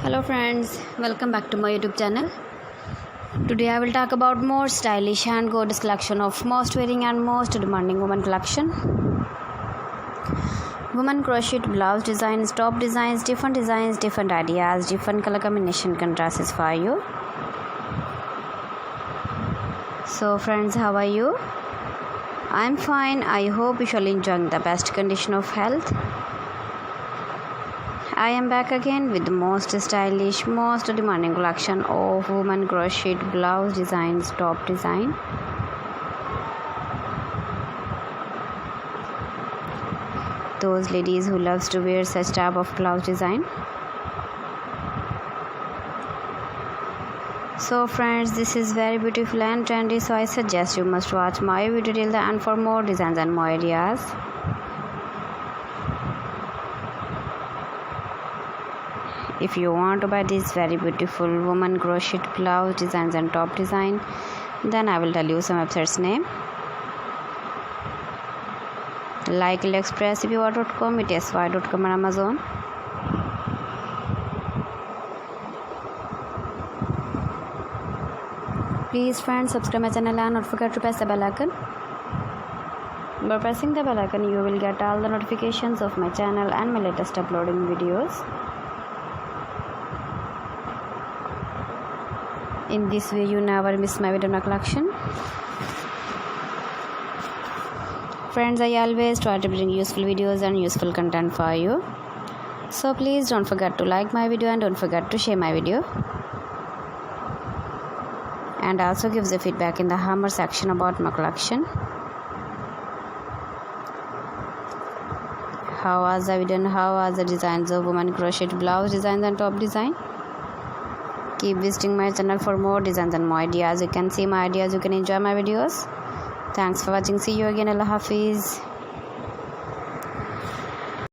Hello friends, welcome back to my YouTube channel. Today I will talk about more stylish and gorgeous collection of most wearing and most demanding women collection. Women crochet blouse designs, top designs, different ideas, different color combination contrasts for you. So friends, how are you? I'm fine. I hope you shall enjoy the best condition of health. I am back again with the most stylish, most demanding collection of women crochet blouse designs, top design. Those ladies who loves to wear such type of blouse design. So friends, this is very beautiful and trendy, so I suggest you must watch my video till the end for more designs and more ideas. If you want to buy this very beautiful woman crochet blouse designs and top design, then I will tell you some websites name like AliExpress, epy.com, etsy.com and Amazon. Please friends, subscribe my channel and not forget to press the bell icon. By pressing the bell icon, you will get all the notifications of my channel and my latest uploading videos. In this way, you never miss my video collection. Friends, I always try to bring useful videos and useful content for you. So please don't forget to like my video and don't forget to share my video. And also give the feedback in the hammer section about my collection. How was the video and how was the designs of women crochet blouse designs and top design? Keep visiting my channel for more designs and more ideas. You can see my ideas, you can enjoy my videos. Thanks for watching. See you again. Allah Hafiz.